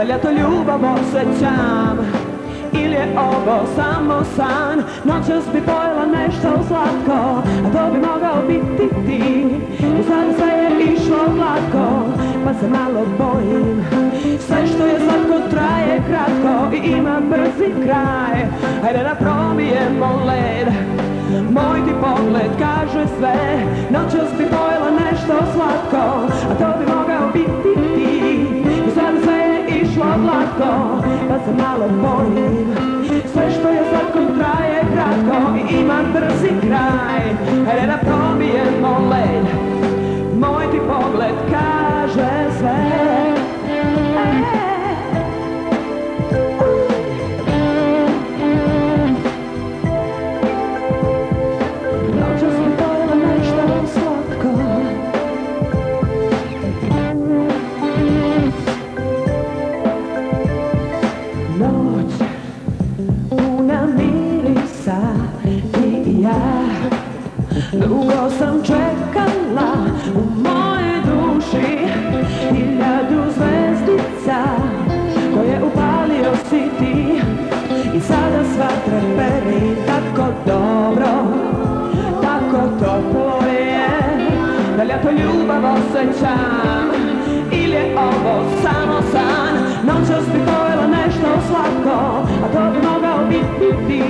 li ja to ljubav osjećam ili je ovo samo san? Noćas bi pojela nešto slatko, a to bi mogao biti ti. I sad sve je išlo glatko, pa se malo bojim. Sve što je slatko traje kratko i ima brzi kraj. Hajde da probijemo led, moj ti pogled kaže sve. Noćas bi pojela nešto slatko, a to bi mogao biti ti. I sad sve je išlo glatko, pa se malo bojim. Sve što je slatko traje kratko i ima brzi kraj. Hajde da probijemo led, moj ti pogled kaže sve. Noćas bi pojela nešto slatko, noć puna mirisa, ti i ja. Dugo sam čekala u mojoj duši 1000 zvezdica koje upalio si ti. I sada sva treperi tako dobro, tako toplo je. Da li ja to ljubav osjećam ili je ovo samo san? Noćas bi pojela nešto slatko, a to bi mogao biti ti.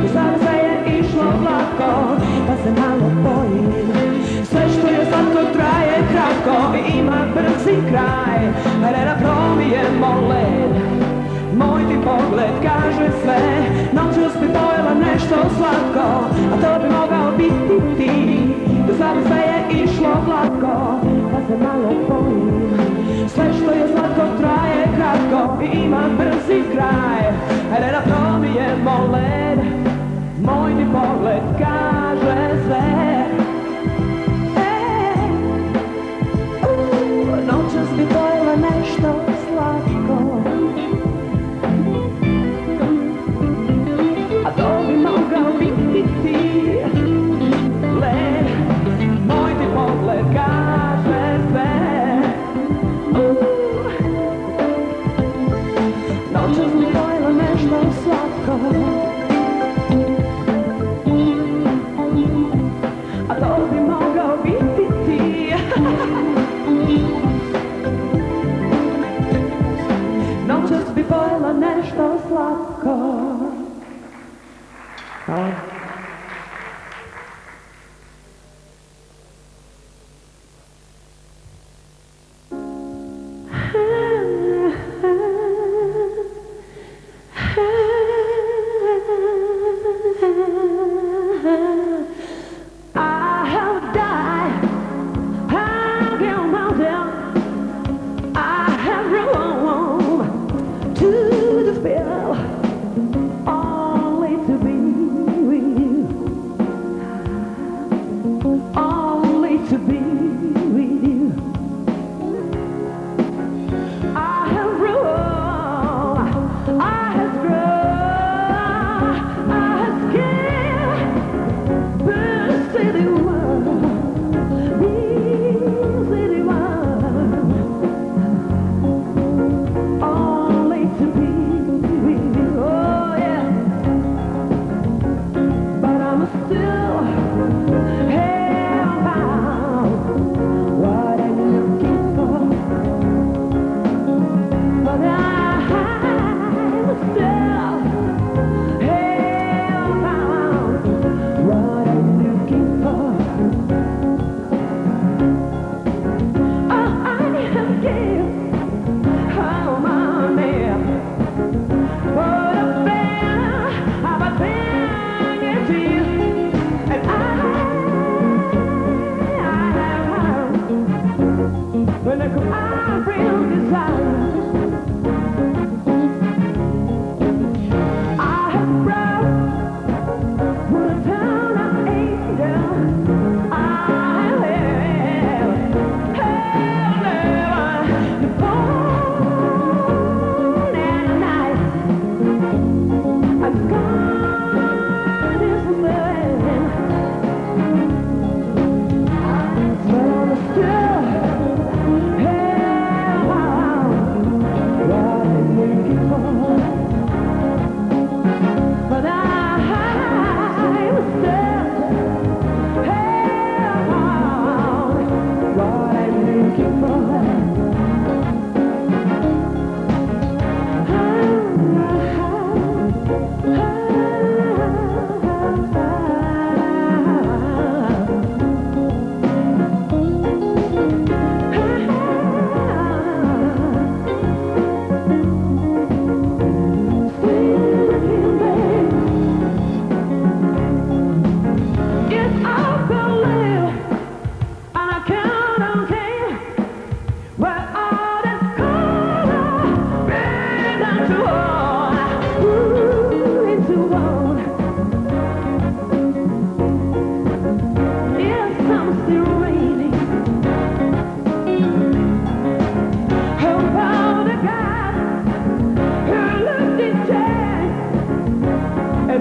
I sada sve je išlo glatko, pa se malo bojim. Sve što je slatko traje kratko i ima brzi kraj. Hajde da probijemo led, moj ti pogled kaže sve. Noćas bi pojela nešto slatko, a to bi mogao biti ti. Do sada sve je išlo glatko, pa se malo bojim. Sve što je slatko traje kratko i ima brzi kraj. Hajde da probijemo led, moj ti pogled kaže sve. Noćas bi pojela nešto slatko, a to bi mogao biti ti. Led, moj ti pogled kaže sve. Noćas bi pojela nešto slatko, a to bi mogao biti ti. Noćas bi pojela nešto slatko. Only to be with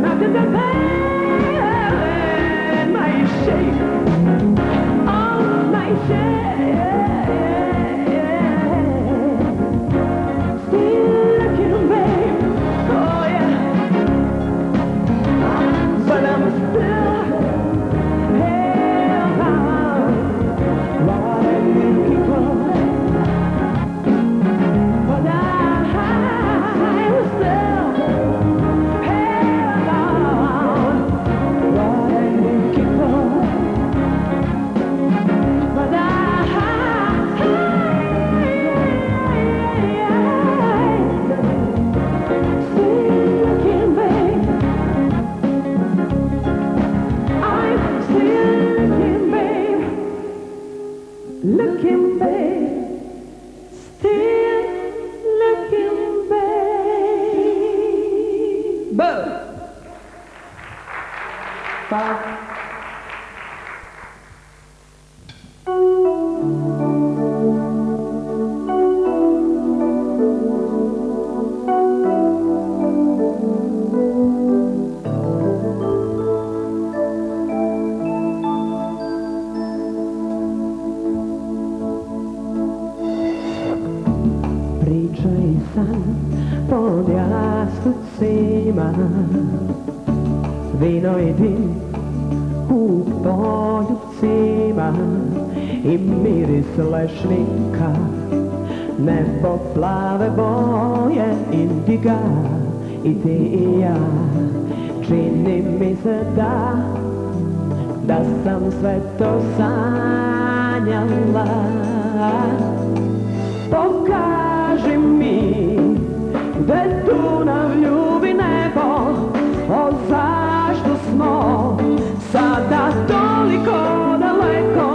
after the pain, my shake, oh my shake, still looking, babe, oh yeah, but I'm still held on, what I'm looking for, but I was still held on, what I'm looking for, but I still looking, babe. I'm still looking, babe. Looking, babe. Still looking, babe. Boom. Five. Pričaj san pod jastucima, vino i dim u poljupcima i miris lešnika, nebo plave boje indiga i ti i ja. Čini mi se da sam sve to sanjala. Pokaži mi gde tu nam ljubi nebo, o zašto smo sada toliko daleko,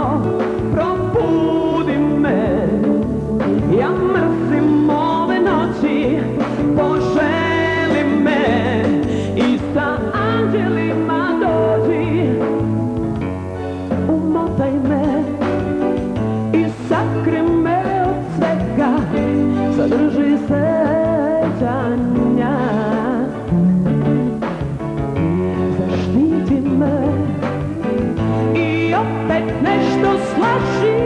probudi me, ja mrzim ove noći, poželi me i sa anđelima dođi, umotaj me i sakri me od svega, zadrži sećanja, zaštiti me i opet nešto slaži,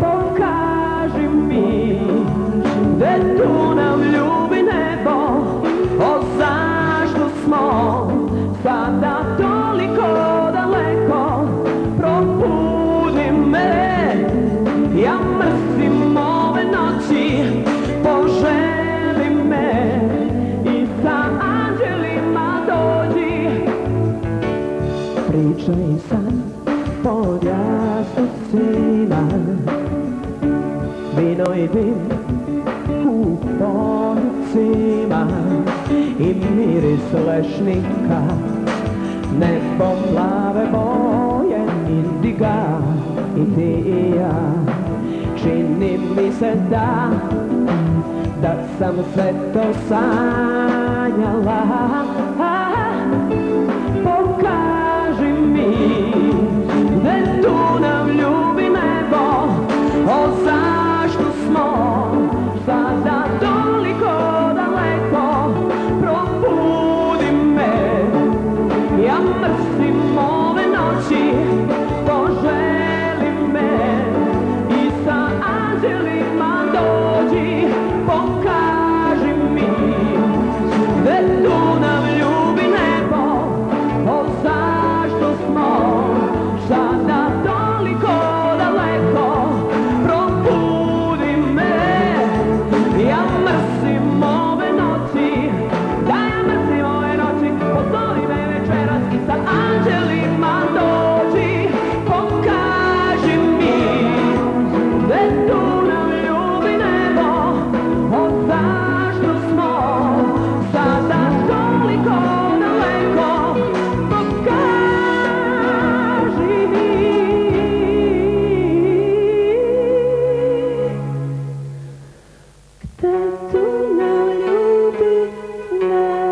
pokaži mi gde tu nam ljubi nebo, o zašto smo sada toliko daleko, probudi me, ja mrzim ove noći, poželi me i sa anđelima dođi. Pričaj san pod jastucima, vino i dim u poljupcima i miris lešnika, nebo plave boje indiga i ti i ja. Čini mi se da sam sve to sanjala. Pokaži mi gde tu nam ljubi nebo, o zašto smo sada toliko daleko, probudi me, ja mrzim ove noći, poželi me i sa anđelima dođi, pokaži mi gde tu nam ljubi nebo, o zašto smo sada toliko daleko, probudi me, ja mrzim ove noći, da ja mrzim ove noći, pozovi me večeras i sa anđelima dođi, pokaži mi gde tu nam ljubi nebo, o zašto smo sada toliko daleko, pokaži mi gde tu nam ljubi nebo.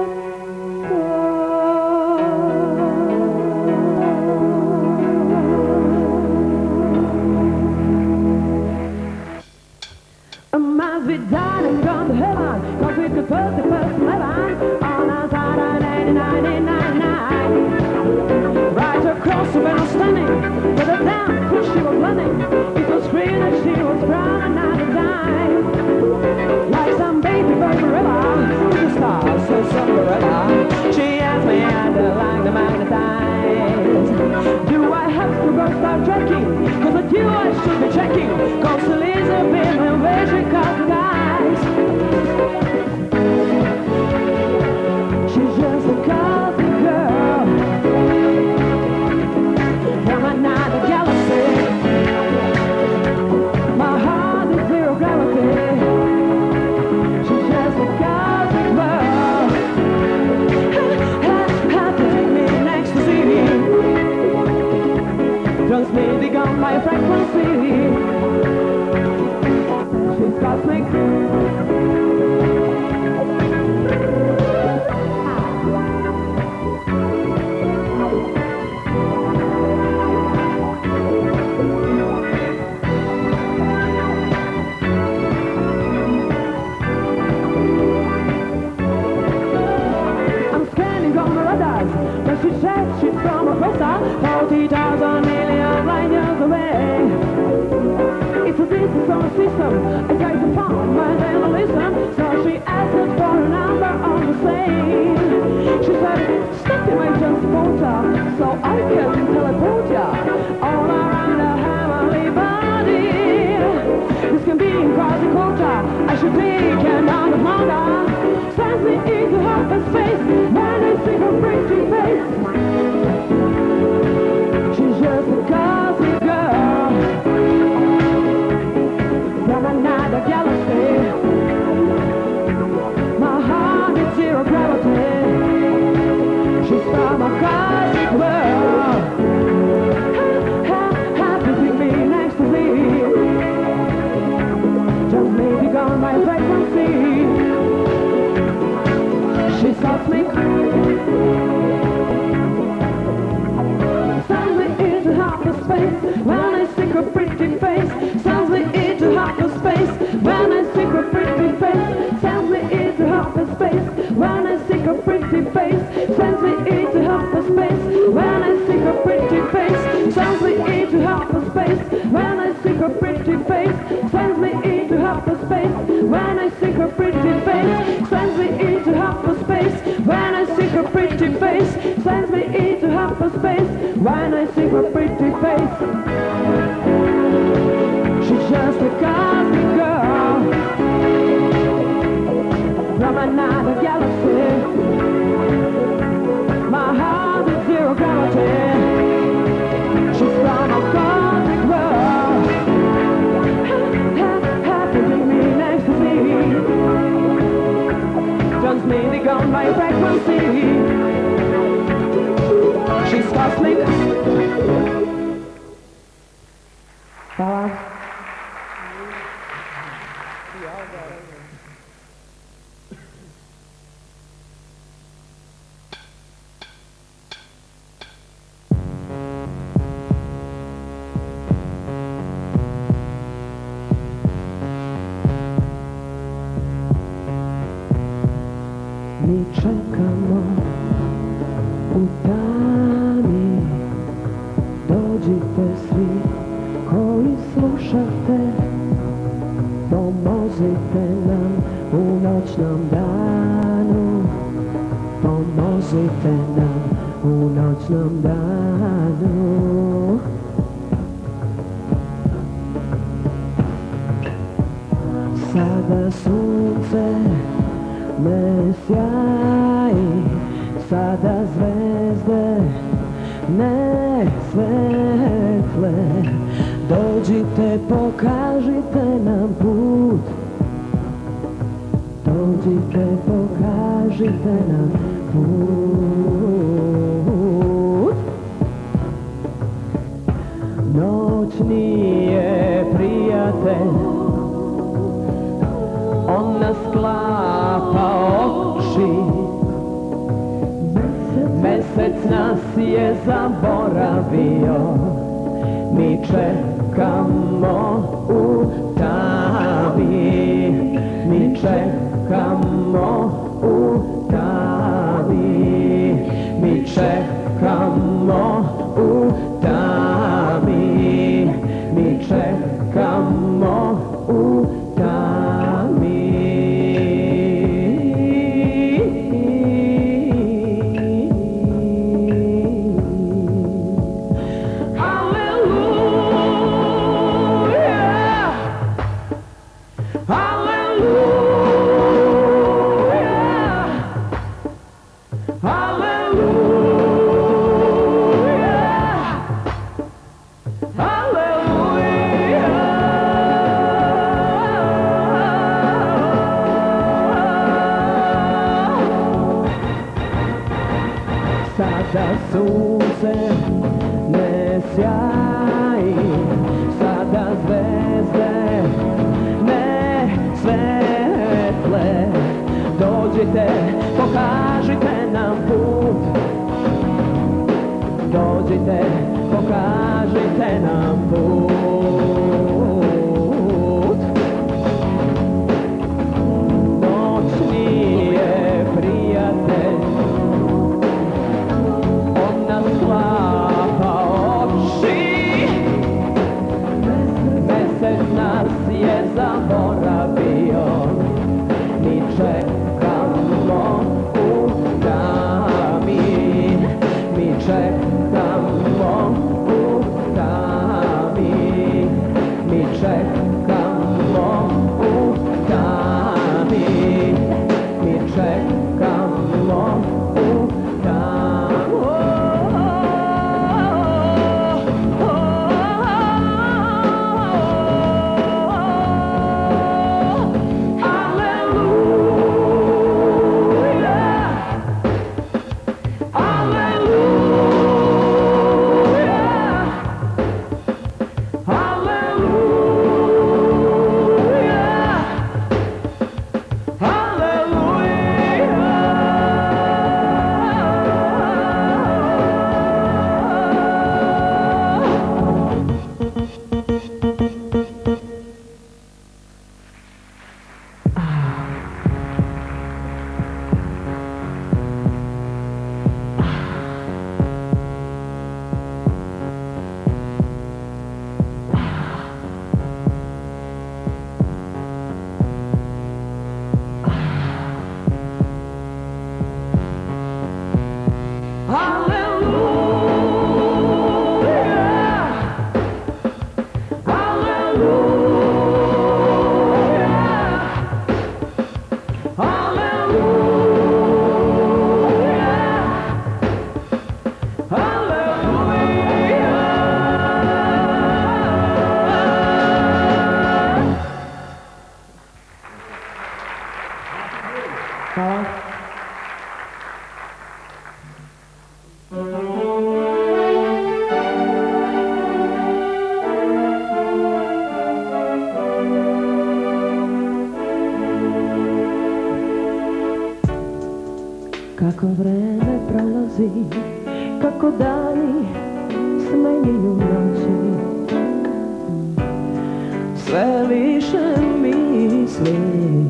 As we die and come to heaven, 'cause we could put the person heaven. But the damn till she was running, it was green and she was brown at the time. Like some baby Barbarella, with the stars so Cinderella. She asked me and I like the magnetize. Do I have to go start trekking? Cause with you I should be checking. Cause Elizabeth and where she got the guys. She's just a coffee girl from another galaxy. My heart is zero gravity. She's just a coffee girl. Take me in ecstasy. Just me begun by a frequency. She's cosmic. But she said she's from across the 40,000 million light years away. It's a distance on the system. I tried to find my then I listen. So she asked for a number on the plane. She said, stop in my transporter so I can teleport ya all around the heavenly body. This can be in quasi-quarter. I should take another mother. Sends me into hyperspace when I see her pretty face. She's just a cozy girl from another galaxy. My heart is zero gravity. She's from a cosmic world. Happy to me next to me. Just maybe gone by frequency. She's cosmic. Sends me into hyperspace when I see her pretty face. Sends me into hyperspace when I see her pretty face. Sends me into hyperspace when I see her pretty face. Sends me into hyperspace when I see her pretty face. Sends me into hyperspace when I see her pretty face. Sends me into hyperspace when I see her pretty face. Sends me into hyperspace when I see her pretty face. Sends me into hyperspace when I see her pretty face. She's just a cosmic girl from another galaxy. My heart is zero gravity. She's from a cosmic world. Happy to me next to me. Just maybe gone by frequency. She's cosmic. Mi čekamo u tami, dođite svi koji slušate, pomozite nam u noćnom danu, pomozite nam u noćnom danu. Sada sunce ne sjaji, sada zvezde ne svetle. Dođite, pokažite nam put. Dođite, pokažite nam put. Noć nije prijatelj, on nas sklapa oči. Mesec nas je zaboravio, mi čekamo u tami, mi čekamo u tami, mi čekamo u tami. sunce ne sjaji, sada zvezde ne svetle. Dođite, pokažite nam put, dođite, pokažite nam put. Noć nije prijatelj, on nas sklapa oči, mesec nas je zaboravio, mi čekamo u tami, mi čekamo u tami, mi čekamo u tami, mi čekamo u tami. Kako vreme prolazi, kako dani smenjuju noći, sve više mislim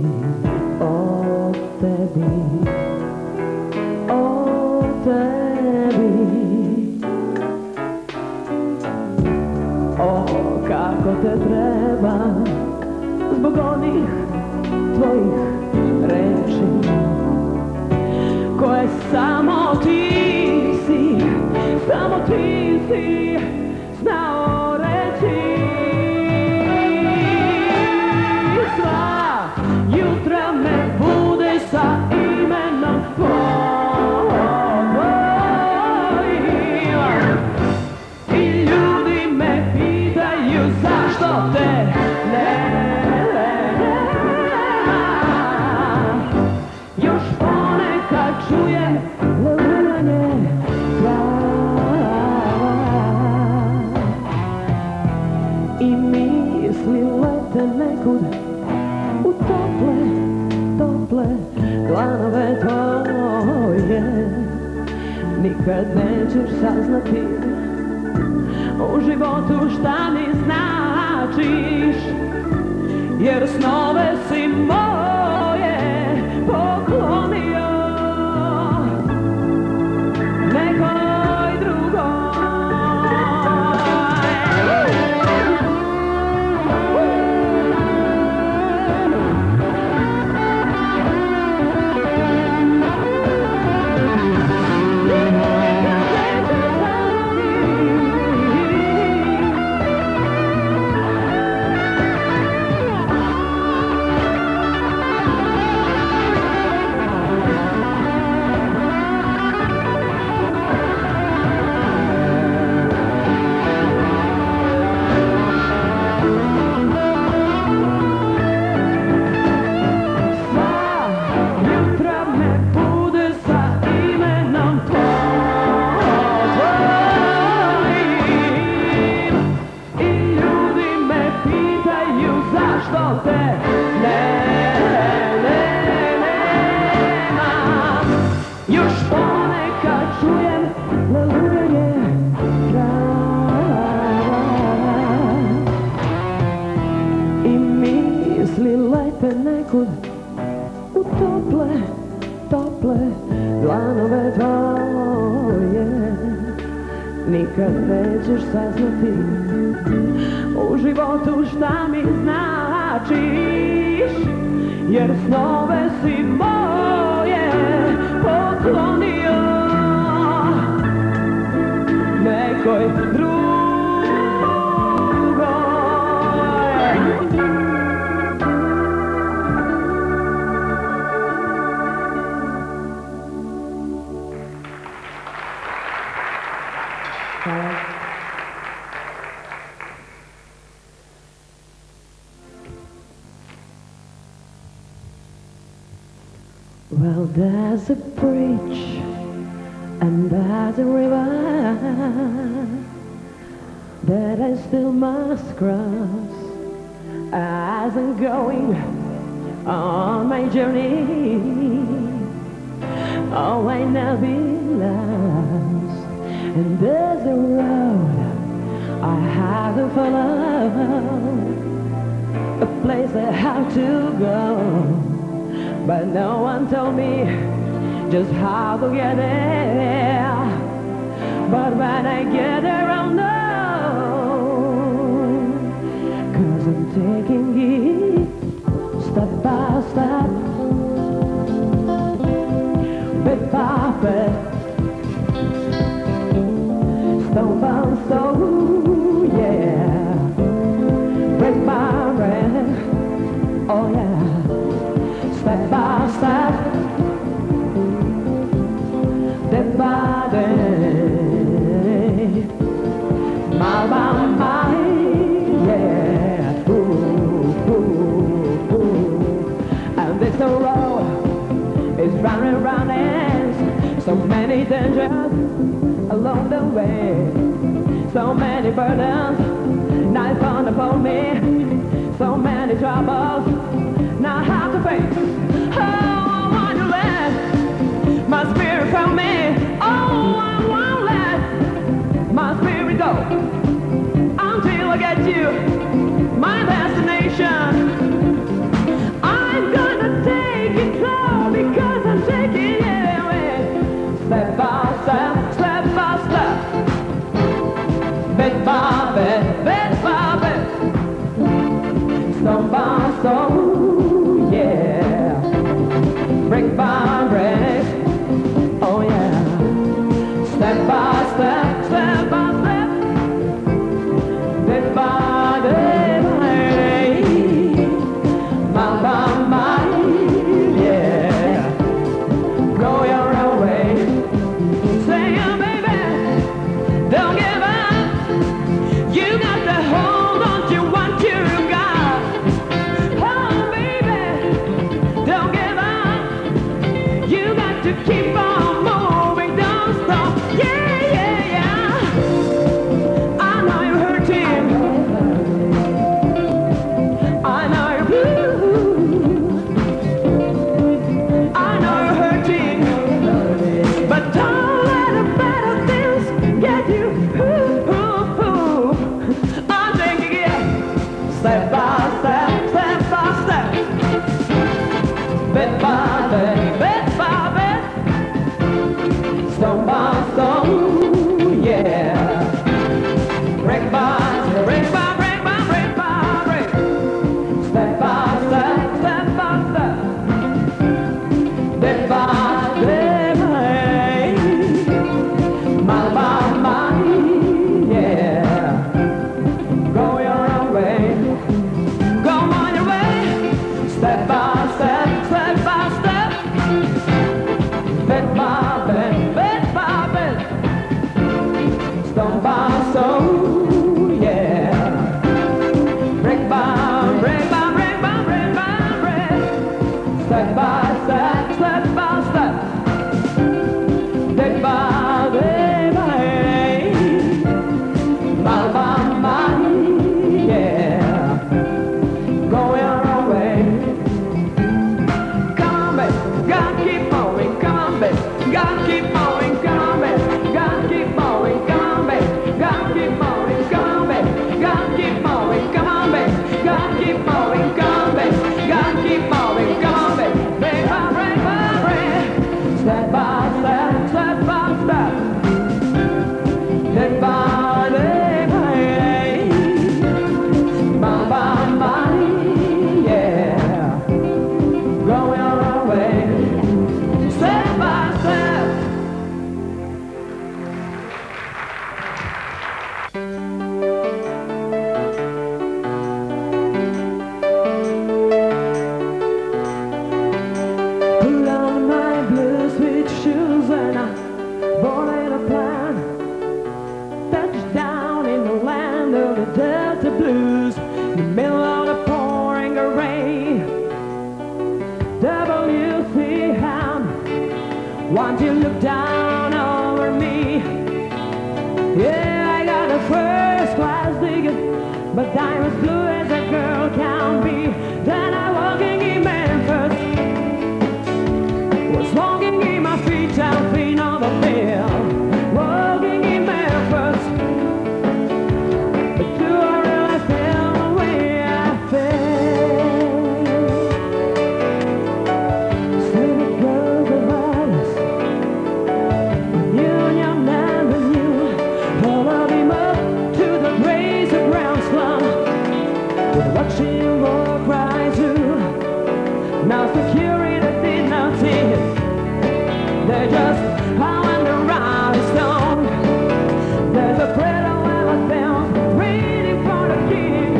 o tebi, o tebi. O, kako te treba, zbog onih tvojih reči, koje samo ti si znao reći. Sva jutra me bude sa imenom tvojim i ljudi me pitaju zašto te nema. Još ponekad čujem lulanje trava i misli lete nekud u tople dlanove tvoje. Nikad nećeš saznati u životu šta mi značiš, jer snove si moje poklonio nekoj drugoj. dlanove tvoje nikad nećeš saznati u životu šta mi značiš, jer snove si moje poklonio nekoj drugoj. Well, there's a bridge and there's a river that I still must cross as I'm going on my journey. Oh, I never be lost, and there's a road I have to follow, a place I have to go. But no one told me just how to get there. But when I get there, I'll know, 'cause I'm taking it step by step, bit by bit, stone by stone, yeah, break by break, oh yeah. Step by step, day by day, mile by mile, yeah. Ooh, ooh, ooh. And this road is round and round, and so many dangers along the way, so many burdens now found upon me, so many troubles now I have to face. Oh, I want to let my spirit from me. Oh, I won't let my spirit go until I get you my destination. I'm gonna take it slow because I'm taking it away. Step by step, step by step, bit by bit, bit by bit, stone by stone. WC Ham. Won't you look down over me? Yeah, I got a first class ticket, but I'm as blue as a girl can be. Then I walking in Memphis, was walking in my feet and feet on the field. Walking in Memphis, but do I really feel the way I feel? City girls of ours, Union Avenue, follow him up to the Razor Ground slum. We're watching war cry too. Now security did not see it. They just howling around the stone. There's a thread of elephants waiting for the king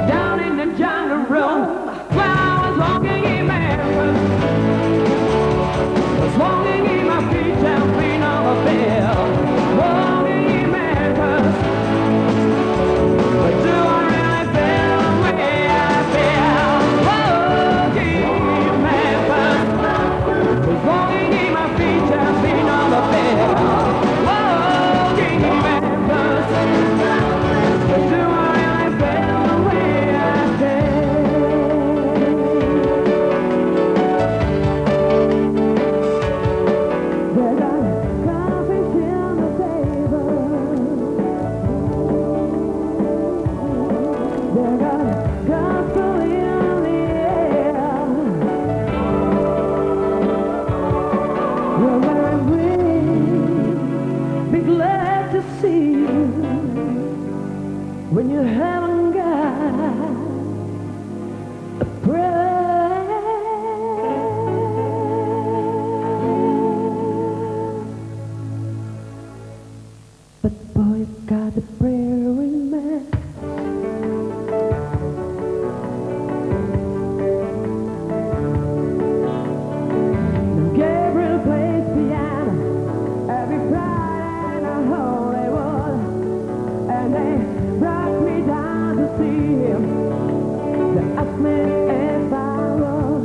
down in the jungle room. When I was walking in Memphis, was walking in my feet and feet on the field. Walking in Memphis, but do I really feel the way I feel? Walking in Memphis, was walking in my feet and feet on the field. Walking in Memphis, but do I really feel the way I feel? They got coffee on the table. They got gasoline in the air. You're very green, be glad to see you when you haven't got a prayer. But boy, you got a prayer in man. Now Gabriel plays piano every Friday in Hollywood, and they brought me down to see him. They asked me if I would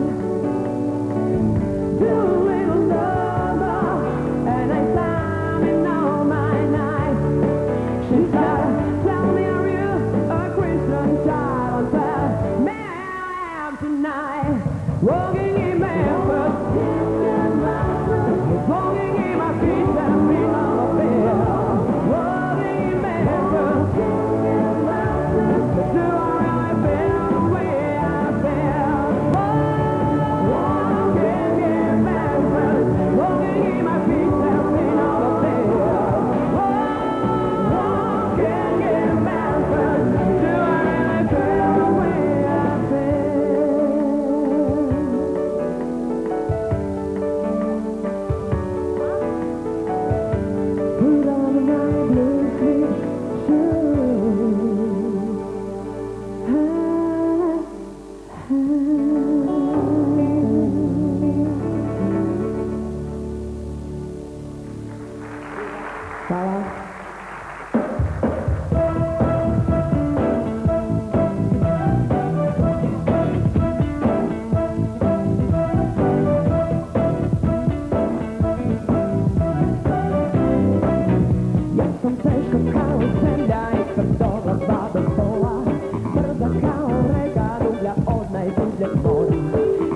do a little number, and I sang in all my night. She said, tell me, are you a Christian child? I said, man, I am tonight. Walking in Memphis, walking in my feet and feet on the field. Walking in Memphis, but do I really feel the way I feel? Walking in Memphis, walking in my feet and feet on the field. Walking in Memphis, do I really feel the way I feel? Put on my blue suede shoes. Bye. Ja sam teška kao zemlja i tvrdova badovola, brza kao reka, dublja od najdublje vode.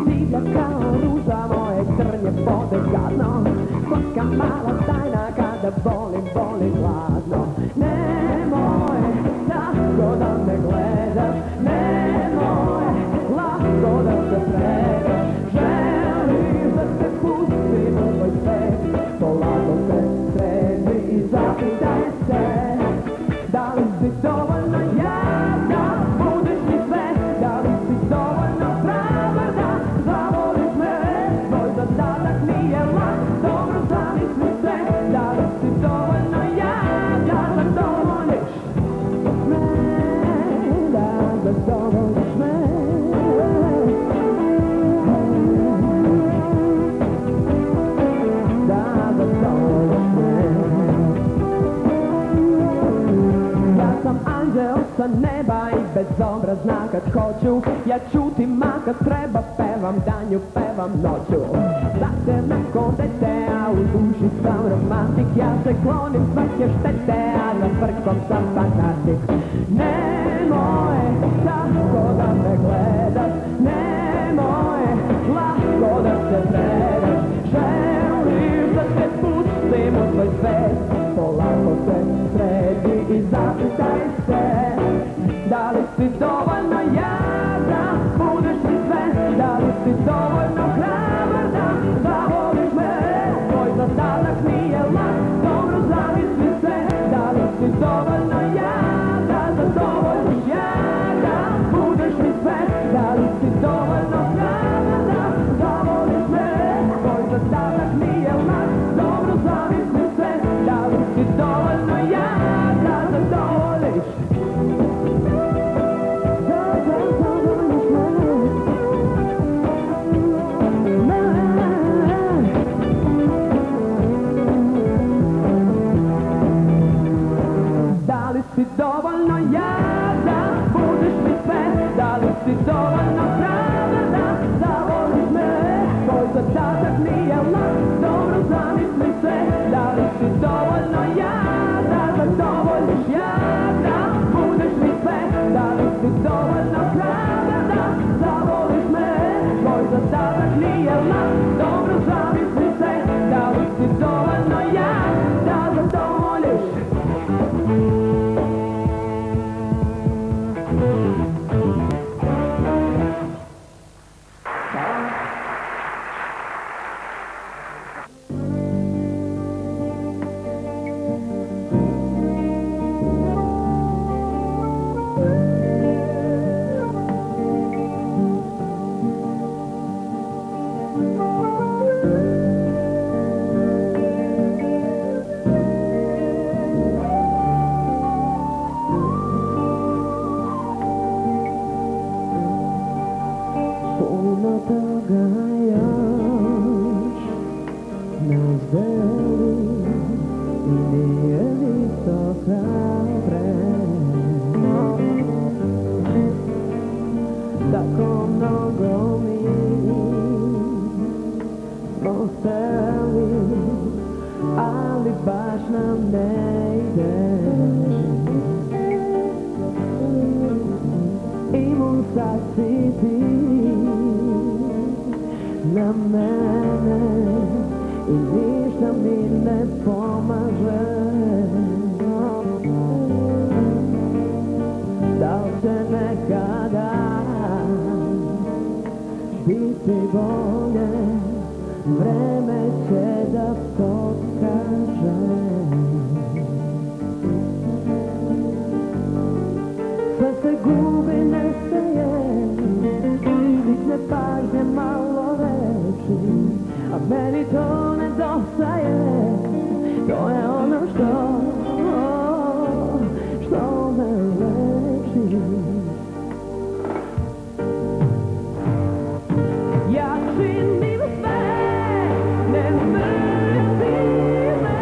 Divlja kao ruža, moje trnje vode gadno, svaka mala tajna kada volim, volim gladno. Nemoj tako da me gledaš, nemoj lako da se predaš, želim da se pustim u tvoj svet, polako se sredi i zapitaj se, da li si dovoljno jaka, budeš mi sve, da li si dovoljno prava da zavoliš me, tvoj zadatak nije lak, dobro zamisli se, da li si dovoljno jaka, zadovoljiš me, da zadovoljiš me. Da zadovoljiš me. Ja sam anđeo sa neba i bezobrazna kad hoću, ja čutim, a kad treba pevam, danju pevam. pevam noću. Zatem nakon dete, a u duši sam romantik. Ja se klonim svake štete, a za frkom sam fanatik. Nemoj tako da me gledaš, nemoj lako da se predaš. Želiš da te pustim u svoj svet, polako se sredi i zapitaj se. Da li si dovoljno jadna, budeš mi sve. Da li si dovoljno hrabarna, zavoliš me. Tvoj zadatak nije lak, dobro zamisli se. Da li si dovoljno jadna, zadovoljiš jadna, budeš mi sve. Da li si dovoljno hrabarna, zavoliš me. Tvoj zadatak nije lak, dobro zamisli se. Da li si dovoljno jadna, zadovoljiš. Da li si dovoljno jadna, budeš mi sve. Da li si dovoljno hrabarna, zavoliš me. Tvoj zadatak nije lak, dobro zamisli se. Da li si dovoljno jadna, zadovoljiš jadna, budeš mi sve. Da li si dovoljno hrabarna, zavoliš me. Tvoj zadatak nije lak, dobro zamisli se. Da li si dovoljno jadna, zadovoljiš. Puno toga još nas deli i nije isto kao pre. Tako mnogo mi smo hteli, ali baš nam ne ide. Imun sad si ti na mene i ništa mi ne pomaže. Da li će nekada biti bolje, vreme će da pokaže. Sve se gubi, nestaje, sitne pažnje, malo reči, a meni to nedostaje. To je ono što me leči. Ja činim sve, ne mrzi me,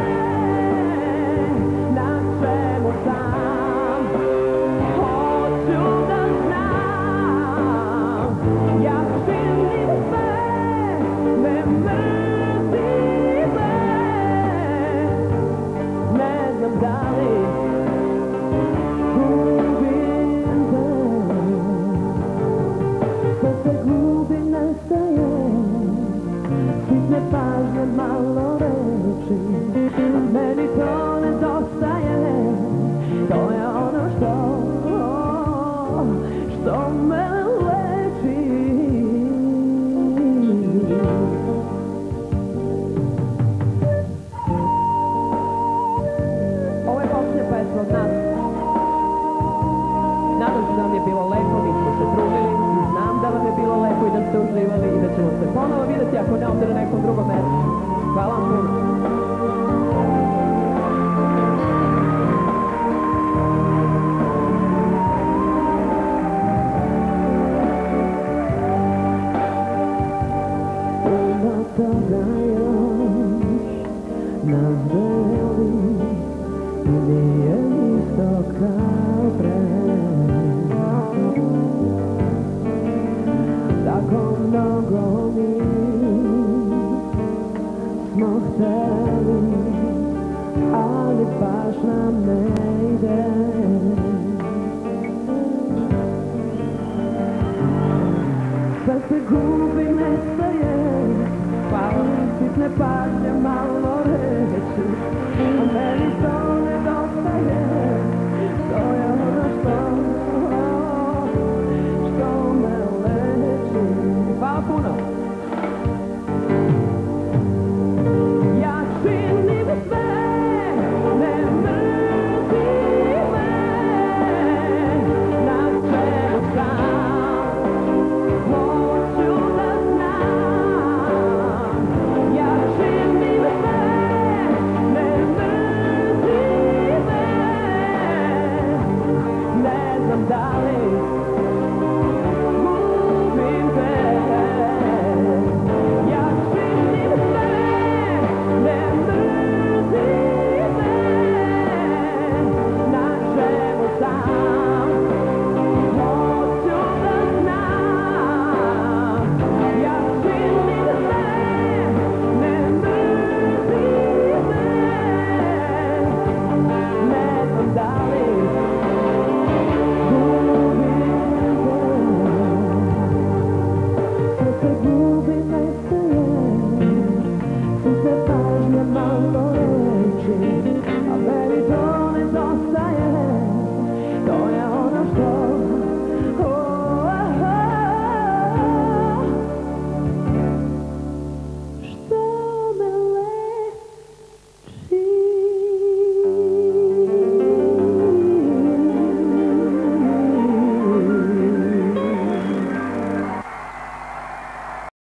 na čemu sam, hoću da znam. Ja činim sve, ne mrzi me, ne znam da li gubim te. Sve se gubi, nestaje, sitne pažnje, malo reči, a meni to nedostaje. To je ono što me leči. Ovo je posljednja pesma od nas. Nadam se da vam je bilo lepo, mi smo se trudili i znam da vam je bilo lepo i da ste uživali i da ćemo se ponovo vidjeti, ako ne ovdje na nekom drugom mjestu. Hvala vam puno. Puno toga još nas deli i nije isto kao pre. Tako mnogo mi hteli, ali baš nam ne ide. Sve se gubi, nestaje, pa sitne pažnje malo